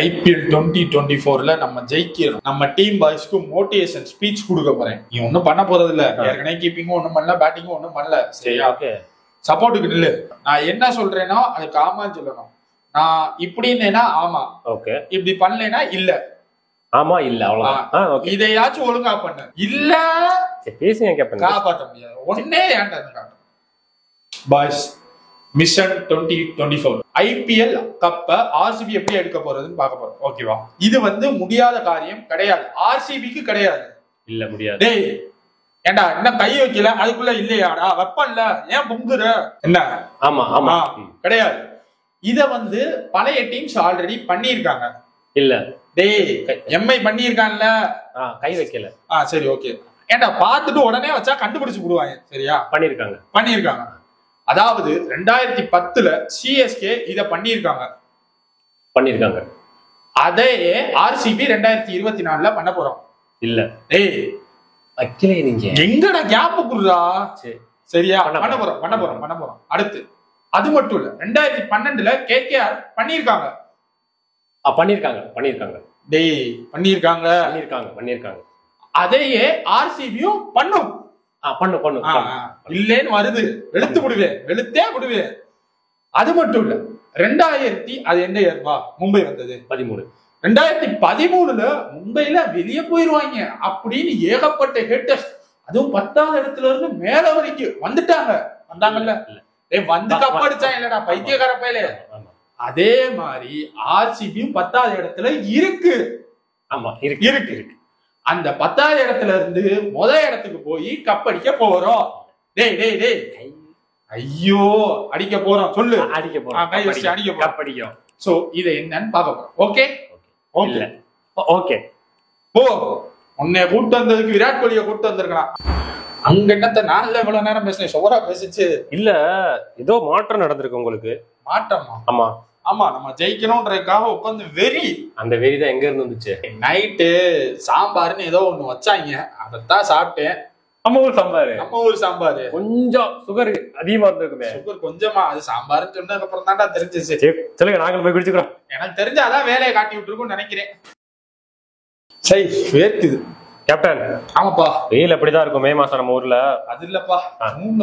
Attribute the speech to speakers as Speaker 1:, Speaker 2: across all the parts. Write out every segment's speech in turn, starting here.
Speaker 1: IPL 2024 நம்ம ஜெயிக்கிறோம். நம்ம team பாய்ஸ்க்கு motivation speech கொடுக்க போறேன். நீ ஒன்னும் பண்ண போறது இல்ல, ஏற்கனவே கீப்பிங்கும் ஒன்னும் பண்ணல, பேட்டிங்கும் ஒன்னும் பண்ணல, சரியா? சப்போர்ட்டுக்கு நில்லு. நான் என்ன சொல்றேன்னா அது காமா சொல்லணும். நான் இப்படின்னா ஆமா, இப்படி பண்ணலைன்னா இல்ல, ஆமா இல்ல, அவ்வளவுதான். இதையாச்சும் ஒழுங்கா பண்ணு, இல்ல காப்பாற்ற முடியாது. ஒன்னே ஏன்டா பாய்ஸ் மிஷன் 2024 IPL கப்ப RCB எப்படி எடுக்க போறதுன்னு பார்க்க போறோம். ஓகேவா? இது முடியாத காரியம் கிடையாது, RCBக்கு கிடையாது. இல்ல முடியாது. டேய் ஏண்டா என்ன கை வைக்கல அதுக்குள்ள இல்லையாடா, வெப்பன்ல ஏன் பொங்குற என்ன? ஆமா ஆமா கிடையாது. இத பழைய டீம்ஸ் ஆல்ரெடி பண்ணிருக்காங்க. இல்ல டேய் எம்ஐ பண்ணிருக்கான்ல, கை வைக்கல. சரி ஓகே. ஏண்டா பார்த்துட்டு உடனே வச்சா கண்டுபிடிச்சு போடுவாங்க, சரியா? பண்ணிருக்காங்க. அதாவது 2010 CSK இத பண்ணிருக்காங்க. அதே RCB 2024 பண்ண போறோம். இல்ல டேய் அக்கிலே நீங்க எங்கடா கேப் குடுறா? சரியா? பண்ண போறோம். அடுத்து அது மட்டும் இல்ல, 2012 KKR பண்ணிருக்காங்க. டேய் பண்ணிருக்காங்க. அதையே RCBயும் பண்ணும். இல்லேன்னு வருது, வெளுத்தே விடுவேன். அது மட்டும் இல்ல, 2000 அது என்ன இயர்பா மும்பை வந்தது? 2013 மும்பைல வெளியே போயிருவாங்க அப்படின்னு ஏகப்பட்ட ஹேட்டர்ஸ், அதுவும் 10வது இடத்துல இருந்து மேல வரைக்கும் வந்தாங்கல்ல. கப்படிச்சா இல்லடா பைத்தியக்கார பையல. அதே மாதிரி RCBயும் 10வது இடத்துல இருக்கு. அந்த 10வது இடத்துல இருந்து முதல் இடத்துக்கு போய் கப்படிக்க போறோம். டேய் ஐயோ அடிக்க போறோம், சொல்லு. அடிக்க போறோம். சோ இத என்னன்னு பார்க்க போறோம். ஓகே போ. உன்னை கூட்டு வந்ததுக்கு விராட் கோலியை கூட்டு வந்திருக்கலாம். அங்க என்னத்த நான்ல இவ்வளவு நேரம் பேசுறேன், சோரா பேசிச்சு. இல்ல ஏதோ மாற்றம் நடந்திருக்கு உங்களுக்கு. மாற்றமா? ஆமா நம்ம ஜெயிக்கணும்ன்றதுக்காக உட்காந்து வெறி. அந்த வெறி தான் எங்க இருந்து வந்துச்சு? நைட்டு சாம்பார்னு ஏதோ ஒண்ணு வச்சாங்க, அதைத்தான் சாப்பிட்டேன். நம்ம ஊர் சாம்பார் கொஞ்சம் சுகர் அதிகமா இருந்திருக்குமே. சுகர் கொஞ்சமா, அது சாம்பார்னு சொன்னதுக்கு அப்புறம் தான்டா தெரிஞ்சிச்சு. சொல்லுங்க, நாங்கள் போய் குடிச்சுக்கிறோம். எனக்கு தெரிஞ்சாதான் வேலையை காட்டி விட்டுருக்கும்னு நினைக்கிறேன். சரி வேர்க்குது கேப்டன். ஆமாப்பா, வெயில் அப்படிதான் இருக்கும் மே மாசம் நம்ம ஊர்ல. அது இல்லப்பா,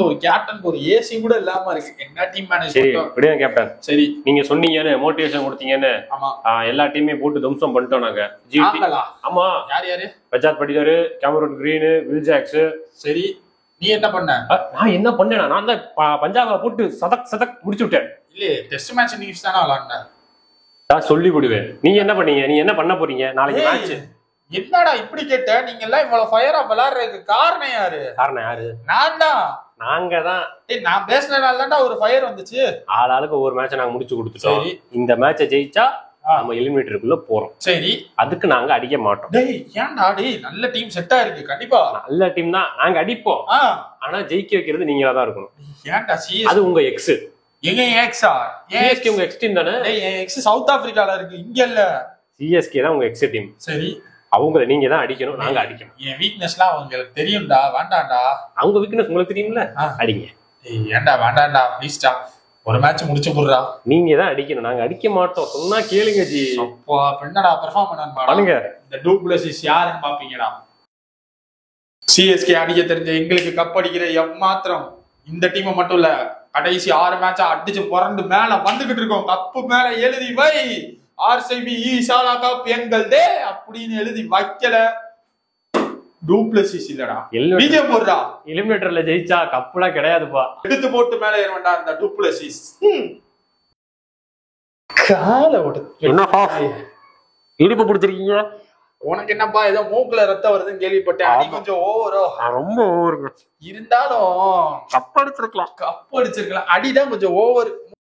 Speaker 1: ஒரு கேப்டனுக்கு ஒரு ஏசி கூட இல்லாம இருக்கு. என்ன டீம் மேனேஜ் விடுங்க கேப்டன். சரி நீங்க சொன்னீங்கன்னு மோட்டிவேஷன் கொடுத்தீங்கன்னு எல்லா டீமையும் போட்டு தம்சம் பண்ணிட்டோம் நாங்க. ஆமா. யாரு? பஜாஜ் Patidar, Cameron Green, Will Jacks. சரி நீ என்ன பண்ண? நான் என்ன பண்ணேனா, நான் தான் பஞ்சாபை போட்டு சதக் முடிச்சு விட்டேன். இல்ல டெஸ்ட் மேட்ச் நியூஸ் தானே விளையாடுனேன். நான் சொல்லி விடுவேன். நீங்க என்ன பண்ணீங்க? நீ என்ன பண்ண போறீங்க நாளைக்கு மேட்ச்? என்னடா இப்படி கேட்ட? நீங்க எல்லாம் இவ்வளவு ஃபயரா விளையாடுறதுக்கு காரணம் யாரு? நான் தான். நாங்க தான். நான் பேசினால தான்டா ஒரு ஃபயர் வந்துச்சு. ஆளாளுக்கு ஒவ்வொரு மேட்சை நாங்க முடிச்சு கொடுத்துட்டோம். இந்த மேட்சை ஜெயிச்சா நம்ம எலிமினேட்டருக்குள்ள போறோம். சரி அதுக்கு நாங்க அடிக்க மாட்டோம். டேய் ஏன்டா? டேய் நல்ல டீம் செட்டா இருக்கு. கண்டிப்பா நல்ல டீம் தான், நாங்க அடிப்போம். ஆனா ஜெயிக்க வைக்கிறது நீங்களா தான் இருக்கணும். ஏன்டா? அது உங்க எக்ஸ். எங்க எக்ஸா? CSK உங்க எக்ஸ் டீம் தானே? டேய் என் எக்ஸ் சவுத் ஆப்பிரிக்கால இருக்கு, இங்க இல்ல. CSK தான் உங்க எக்ஸ் டீம். சரி அவங்களை நீங்க தான் அடிக்கணும், நாங்க அடிக்கணும். என் வீக்னஸ்லாம் உங்களுக்கு தெரியும்டா. வேண்டாம்டா. அவங்க வீக்னஸ் உங்களுக்கு தெரியும்ல, அடிங்க. ஏன்டா வேண்டாம்டா ப்ளீஸ்டா, ஒரு மேட்ச் முடிச்சு போடுறா. நீங்க தான் அடிக்கணும், நாங்க அடிக்க மாட்டோம். சொன்னா கேளுங்க ஜி. அப்பா என்னடா பெர்ஃபார்ம் பண்ணுங்க. இந்த டூப்ளசிஸ் யாருன்னு பாப்பீங்கடா. CSK அடிக்க தெரிஞ்ச எங்களுக்கு கப் அடிக்கிற எம்மாத்திரம் இந்த டீமை மட்டும் இல்ல, கடைசி 6 மேட்சா அடிச்சு புரண்டு மேல வந்துகிட்டு இருக்கோம். கப்பு மேல எழுதி வை RCB ஈசாலா கப் எங்கள்தே அப்படின்னு எழுதி வைக்கல. டூப்ளசிஸ் இல்லடா, விஜயம் போடுறா. எலிமினேட்டர்ல ஜெயிச்சா கப்புலாம் கிடையாதுப்பா, எடுத்து போட்டு மேல ஏறவேண்டா அந்த டூப்ளசிஸ். கால இடுப்பு பிடிச்சிருக்கீங்க. உனக்கு என்னப்பா ஏதோ மூக்குல ரத்தம் வருதுன்னு கேள்விப்பட்டேன். நீ கொஞ்சம் ஓவரோ? ரொம்ப ஓவருங்க. இருந்தாலும் கப் அடிச்சிருக்கலாம். அடிதான் கொஞ்சம் ஓவர்.